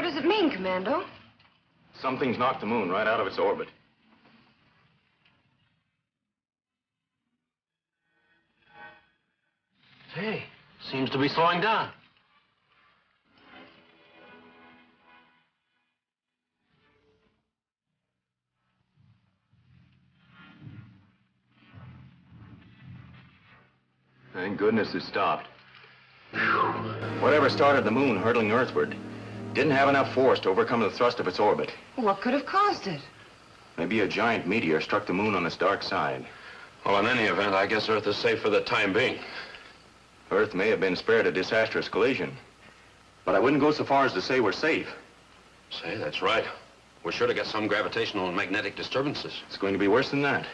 What does it mean, Commando? Something's knocked the moon right out of its orbit. Hey, seems to be slowing down. Thank goodness it stopped. Whatever started the moon hurtling earthward didn't have enough force to overcome the thrust of its orbit. What could have caused it? Maybe a giant meteor struck the moon on its dark side. Well, in any event, I guess Earth is safe for the time being. Earth may have been spared a disastrous collision, but I wouldn't go so far as to say we're safe. Say, that's right. We're sure to get some gravitational and magnetic disturbances. It's going to be worse than that.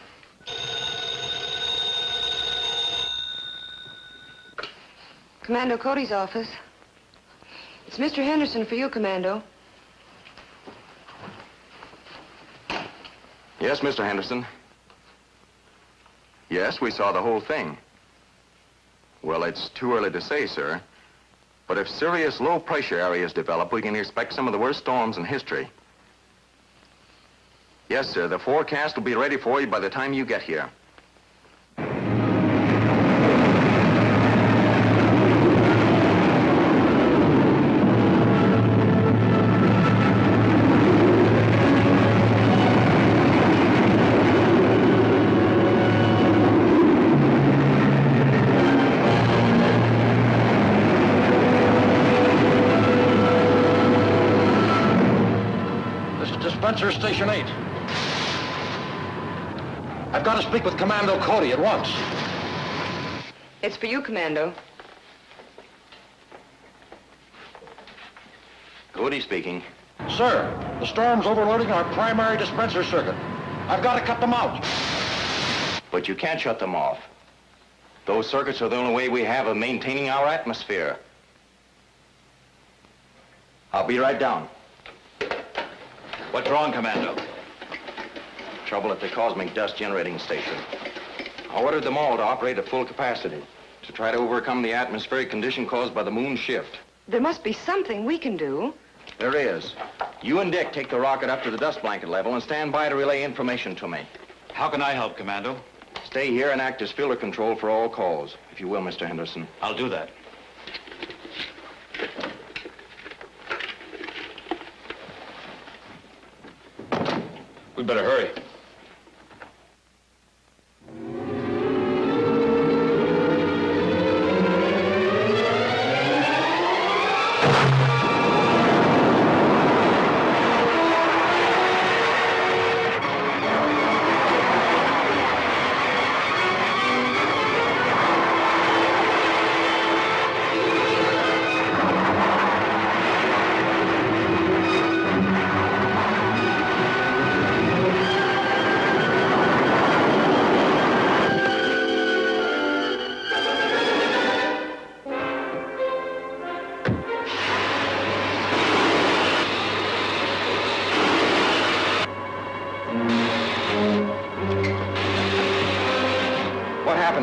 Commando Cody's office. It's Mr. Henderson for you, Commando. Yes, Mr. Henderson. Yes, we saw the whole thing. Well, it's too early to say, sir. But if serious low-pressure areas develop, we can expect some of the worst storms in history. Yes, sir, the forecast will be ready for you by the time you get here. Dispenser Station 8. I've got to speak with Commando Cody at once. It's for you, Commando. Cody speaking. Sir, the storm's overloading our primary dispenser circuit. I've got to cut them out. But you can't shut them off. Those circuits are the only way we have of maintaining our atmosphere. I'll be right down. What's wrong, Commando? Trouble at the cosmic dust generating station. I ordered them all to operate at full capacity to try to overcome the atmospheric condition caused by the moon's shift. There must be something we can do. There is. You and Dick take the rocket up to the dust blanket level and stand by to relay information to me. How can I help, Commando? Stay here and act as filter control for all calls, if you will, Mr. Henderson. I'll do that. We better hurry.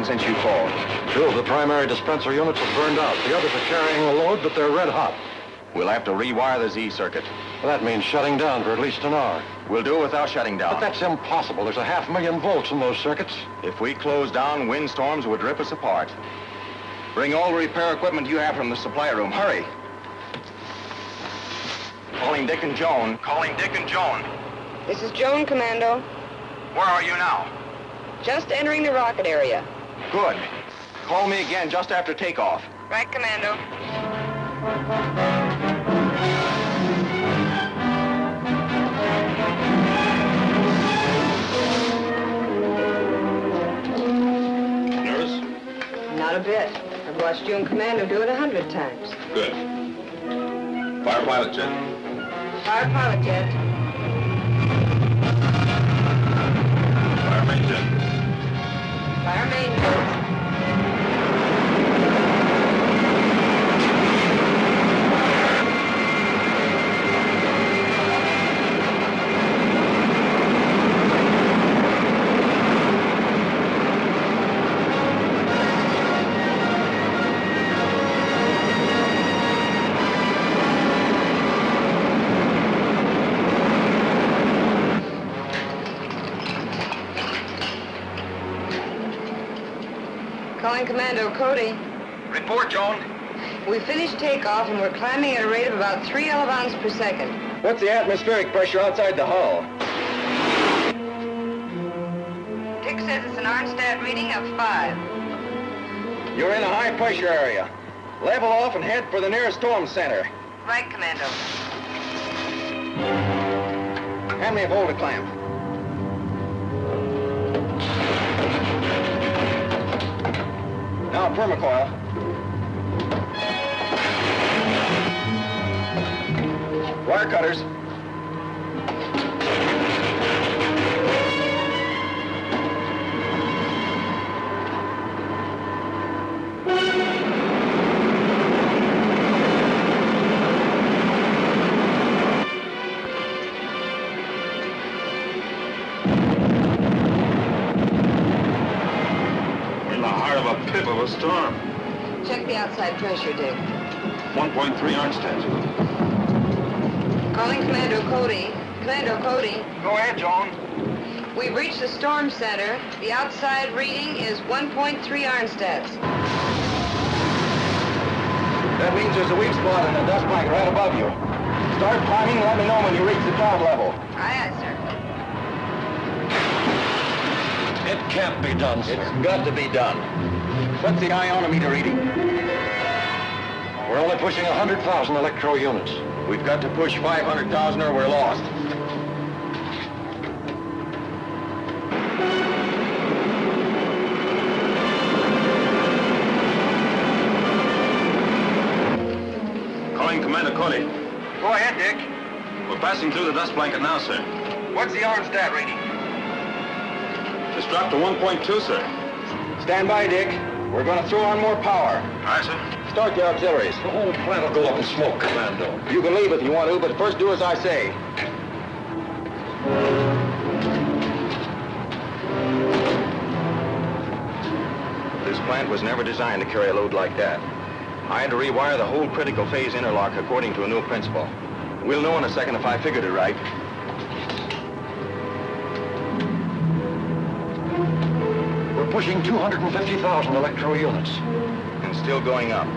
Since you called? Two of the primary dispenser units have burned out. The others are carrying a load, but they're red hot. We'll have to rewire the Z circuit. Well, that means shutting down for at least an hour. We'll do it without shutting down. But that's impossible. There's 500,000 volts in those circuits. If we close down, windstorms would rip us apart. Bring all the repair equipment you have from the supply room. Hurry. Calling Dick and Joan. Calling Dick and Joan. This is Joan, Commando. Where are you now? Just entering the rocket area. Good. Call me again just after takeoff. Right, Commando. Nervous? Not a bit. I've watched you and Commando do it 100 times. Good. Fire pilot jet. Fire pilot jet. Fire main jet. Fire main jet. Calling Commando Cody. Report, Joan. We finished takeoff and we're climbing at a rate of about 3 elevons per second. What's the atmospheric pressure outside the hull? Dick says it's an Arnstadt reading of 5. You're in a high pressure area. Level off and head for the nearest storm center. Right, Commando. Hand me a boulder clamp. Now permacoil. Wire cutters. Tip of a storm. Check the outside pressure, Dick. 1.3 Arnstadt. Calling Commando Cody. Commando Cody. Go ahead, Joan. We've reached the storm center. The outside reading is 1.3 Arnstats. That means there's a weak spot in the dust blanket right above you. Start climbing and let me know when you reach the top level. Aye, aye, sir. It can't be done, sir. It's got to be done. What's the ionometer reading? We're only pushing 100,000 electro units. We've got to push 500,000 or we're lost. Calling Commander Cody. Go ahead, Dick. We're passing through the dust blanket now, sir. What's the Arnstat reading? It's dropped to 1.2, sir. Stand by, Dick. We're going to throw on more power. Aye, sir. Start the auxiliaries. The whole plant will go up in smoke, Commando. You can leave if you want to, but first do as I say. This plant was never designed to carry a load like that. I had to rewire the whole critical phase interlock according to a new principle. We'll know in a second if I figured it right. We're pushing 250,000 electro units. And still going up.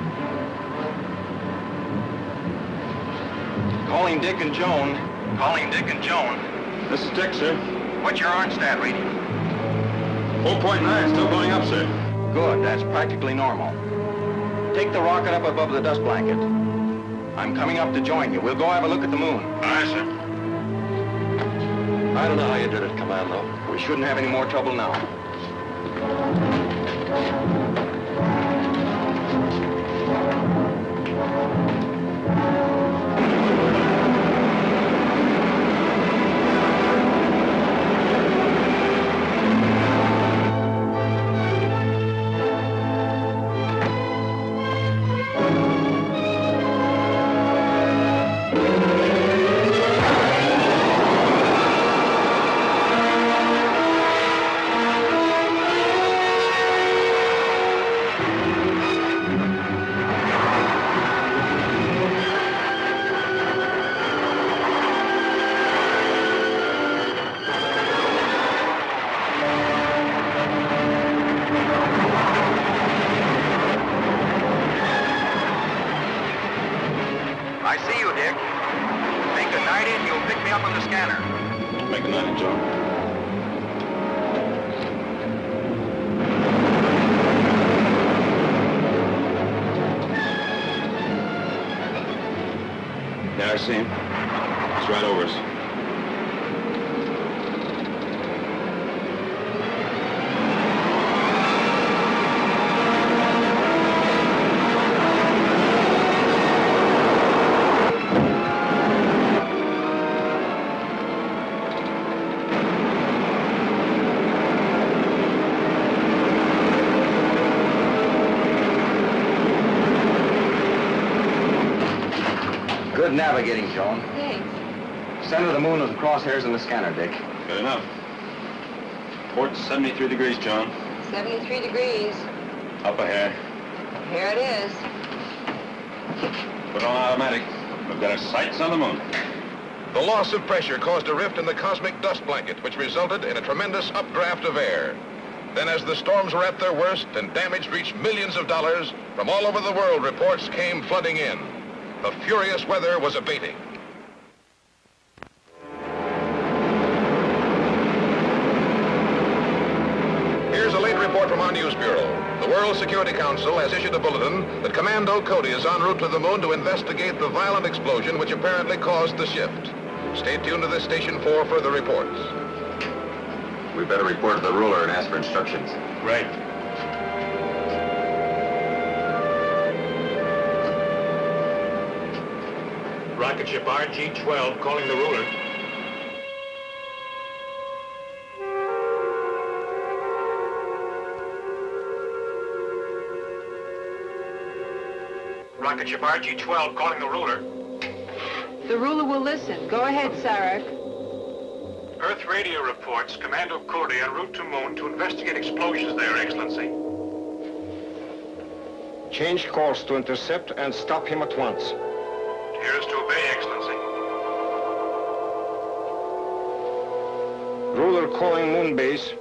Calling Dick and Joan. Calling Dick and Joan. This is Dick, sir. What's your Arnstat reading? 4.9, still going up, sir. Good, that's practically normal. Take the rocket up above the dust blanket. I'm coming up to join you. We'll go have a look at the moon. Aye, sir. I don't know how you did it, Commando. We shouldn't have any more trouble now. Make a night, Joe. Yeah, I see him. He's right over us. Good navigating, Joan. Thanks. Center of the moon with the crosshairs in the scanner, Dick. Good enough. Port 73 degrees, John. 73 degrees. Up a hair. Here it is. Put on automatic. We've got our sights on the moon. The loss of pressure caused a rift in the cosmic dust blanket, which resulted in a tremendous updraft of air. Then as the storms were at their worst and damage reached millions of dollars, from all over the world reports came flooding in. The furious weather was abating. Here's a late report from our news bureau. The World Security Council has issued a bulletin that Commando Cody is en route to the moon to investigate the violent explosion which apparently caused the shift. Stay tuned to this station for further reports. We better report to the ruler and ask for instructions. Right. Rocket ship RG-12 calling the ruler. Rocket ship RG-12 calling the ruler. The ruler will listen. Go ahead, Sarek. Earth radio reports Commando Cody en route to moon to investigate explosions there, Excellency. Change course to intercept and stop him at once. Here is to obey, Excellency. Ruler calling moon base.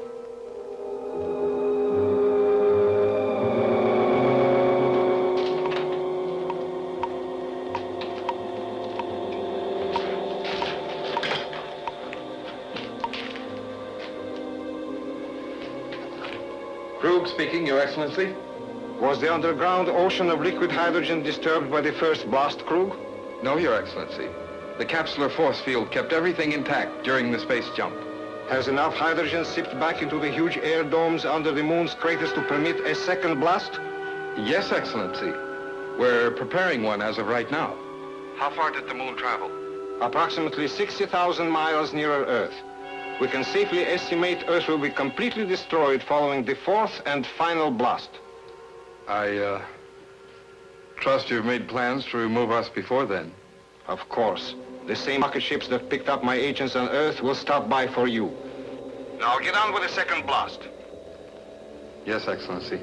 Krug speaking, Your Excellency. Was the underground ocean of liquid hydrogen disturbed by the first blast, Krug? No, Your Excellency. The capsular force field kept everything intact during the space jump. Has enough hydrogen sipped back into the huge air domes under the moon's craters to permit a second blast? Yes, Excellency. We're preparing one as of right now. How far did the moon travel? Approximately 60,000 miles nearer Earth. We can safely estimate Earth will be completely destroyed following the fourth and final blast. I trust you've made plans to remove us before then. Of course. The same rocket ships that picked up my agents on Earth will stop by for you. Now get on with the second blast. Yes, Excellency.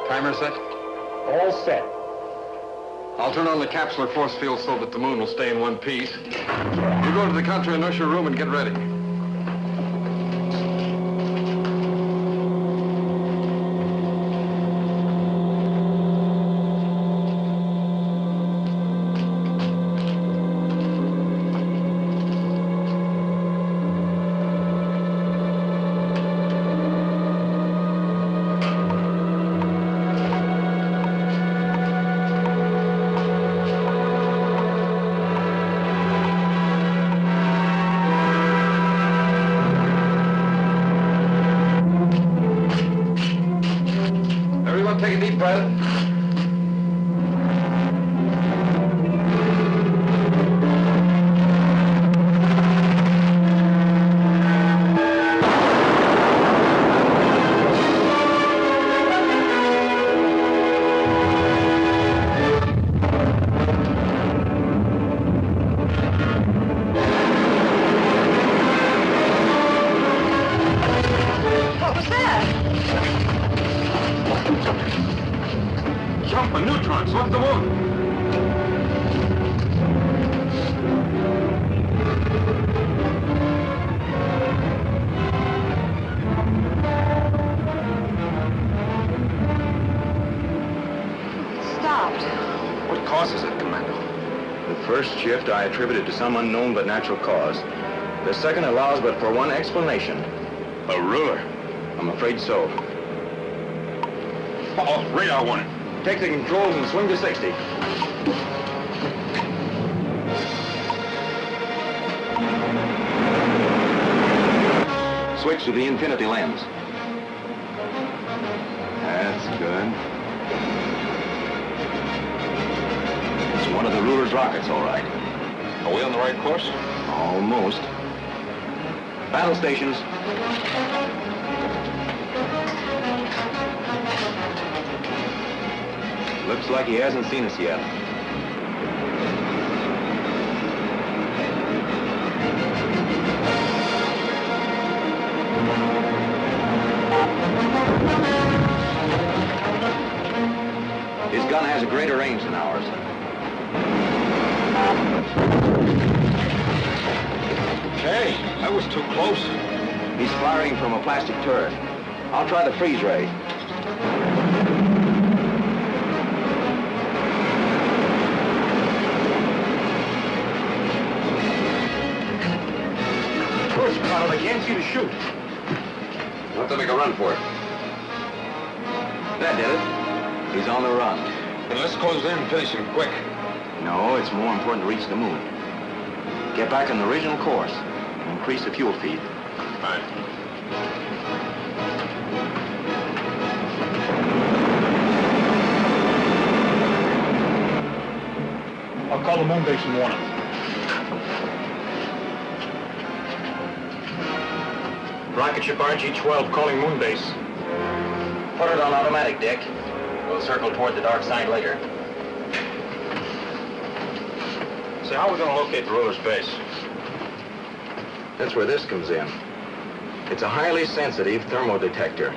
Timer set? All set. I'll turn on the capsular force field so that the moon will stay in one piece. You go to the counter inertia room and get ready. Take a deep breath. What was that? Jumping neutrons, what the moon? Stopped. What causes it, Commando? The first shift I attributed to some unknown but natural cause. The second allows but for one explanation. A ruler. I'm afraid so. Uh-oh, radar warning. Take the controls and swing to 60. Switch to the infinity lens. That's good. It's one of the ruler's rockets, all right. Are we on the right course? Almost. Battle stations. Looks like he hasn't seen us yet. His gun has a greater range than ours. That was too close. He's firing from a plastic turret. I'll try the freeze ray. Push, Colonel. I can't see to shoot. We'll have to make a run for it. That did it. He's on the run. Then let's close in and finish him quick. No, it's more important to reach the moon. Get back on the original course. Increase the fuel feed. Fine. I'll call the moon base and warn them. Rocket ship RG-12 calling moon base. Put it on automatic, Dick. We'll circle toward the dark side later. So how are we going to locate the ruler's base? That's where this comes in. It's a highly sensitive thermodetector,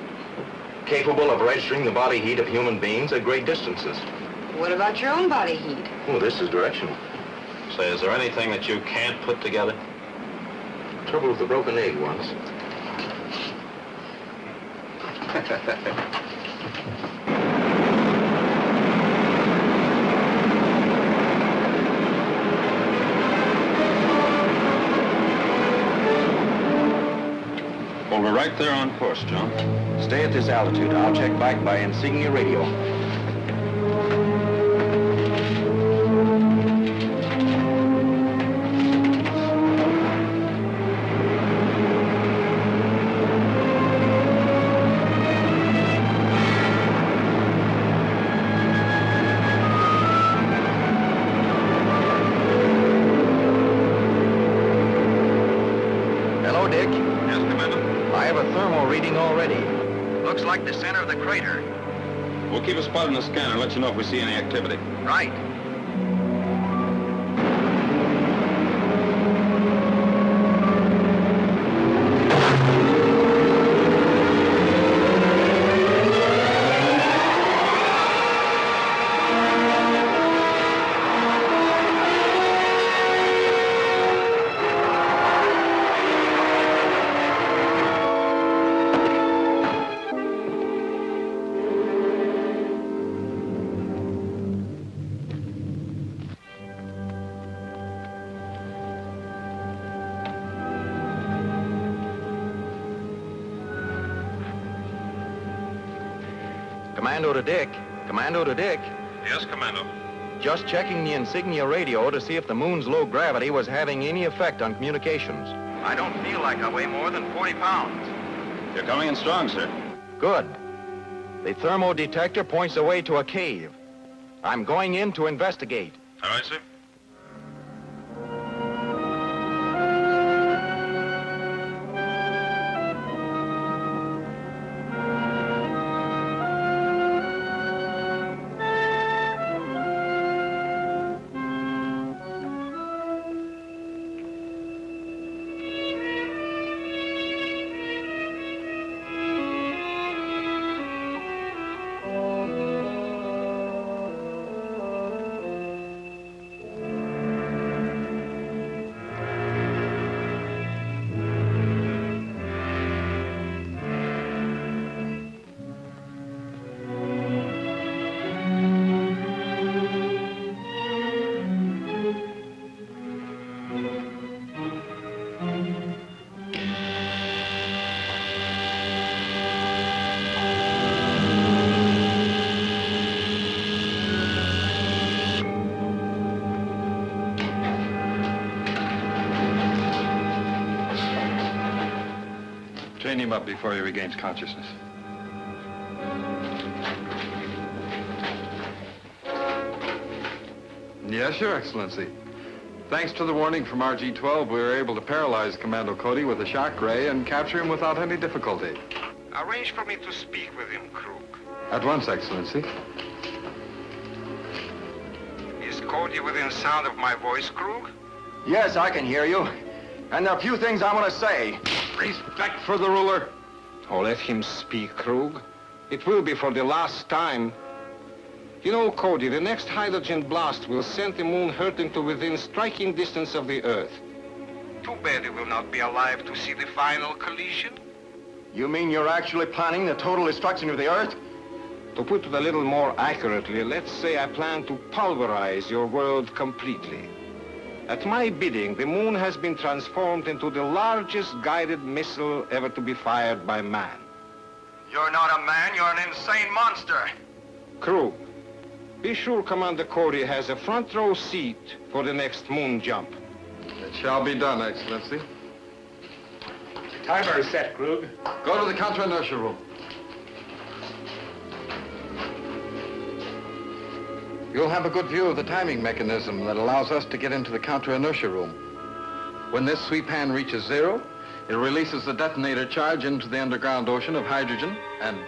capable of registering the body heat of human beings at great distances. What about your own body heat? Oh, this is directional. Say, is there anything that you can't put together? Trouble with the broken egg once. Well, we're right there on course, John. Stay at this altitude. I'll check back by insignia radio. Hello, Dick. Yes, Commander? I have a thermal reading already. Looks like the center of the crater. We'll keep a spot on the scanner and let you know if we see any activity. Right. Commando to Dick. Commando to Dick. Yes, Commando. Just checking the insignia radio to see if the moon's low gravity was having any effect on communications. I don't feel like I weigh more than 40 pounds. You're coming in strong, sir. Good. The thermodetector points the way to a cave. I'm going in to investigate. All right, sir. Chain him up before he regains consciousness. Yes, Your Excellency. Thanks to the warning from RG-12, we were able to paralyze Commando Cody with a shock ray and capture him without any difficulty. Arrange for me to speak with him, Krug. At once, Excellency. Is Cody within sound of my voice, Krug? Yes, I can hear you. And there are a few things I want to say. Respect for the ruler. Oh, let him speak, Krug. It will be for the last time. You know, Cody, the next hydrogen blast will send the moon hurtling to within striking distance of the Earth. Too bad you will not be alive to see the final collision. You mean you're actually planning the total destruction of the Earth? To put it a little more accurately, let's say I plan to pulverize your world completely. At my bidding, the moon has been transformed into the largest guided missile ever to be fired by man. You're not a man, you're an insane monster. Crew, be sure Commander Cody has a front row seat for the next moon jump. It shall be done, Excellency. Timer is set, Krug. Go to the counter-inertia room. You'll have a good view of the timing mechanism that allows us to get into the counter-inertia room. When this sweep hand reaches zero, it releases the detonator charge into the underground ocean of hydrogen, and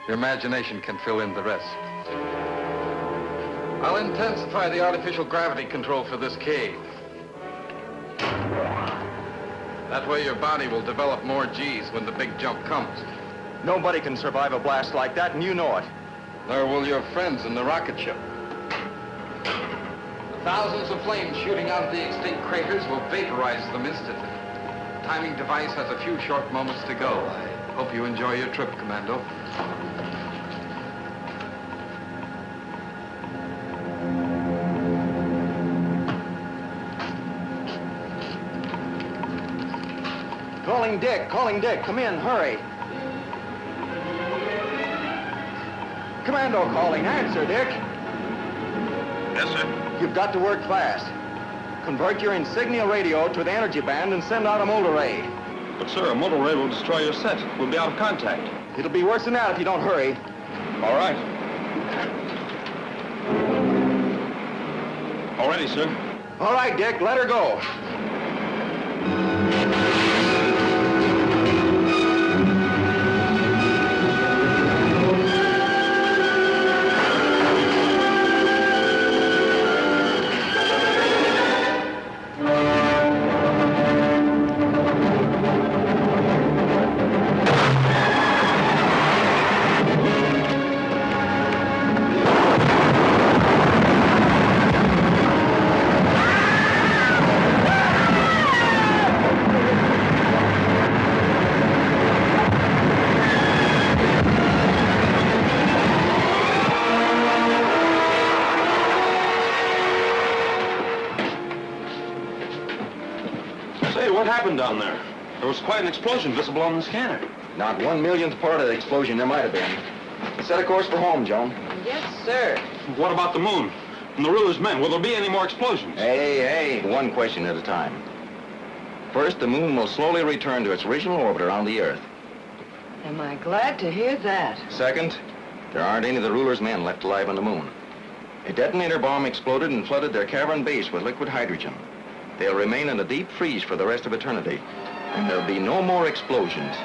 your imagination can fill in the rest. I'll intensify the artificial gravity control for this cave. That way your body will develop more G's when the big jump comes. Nobody can survive a blast like that, and you know it. Nor will your friends in the rocket ship. The thousands of flames shooting out of the extinct craters will vaporize them instantly. The timing device has a few short moments to go. I hope you enjoy your trip, Commando. Calling Dick, come in, hurry. Commando calling, answer, Dick. Yes, sir. You've got to work fast. Convert your insignia radio to the energy band and send out a motor ray. But, sir, a motor ray will destroy your set. We'll be out of contact. It'll be worse than that if you don't hurry. All right. All ready, sir. All right, Dick, let her go. What happened down there? There was quite an explosion visible on the scanner. Not 1/1,000,000th part of the explosion there might have been. Set a course for home, Joan. Yes, sir. What about the moon? And the ruler's men? Will there be any more explosions? Hey, one question at a time. First, the moon will slowly return to its original orbit around the Earth. Am I glad to hear that? Second, there aren't any of the ruler's men left alive on the moon. A detonator bomb exploded and flooded their cavern base with liquid hydrogen. They'll remain in a deep freeze for the rest of eternity, and there'll be no more explosions.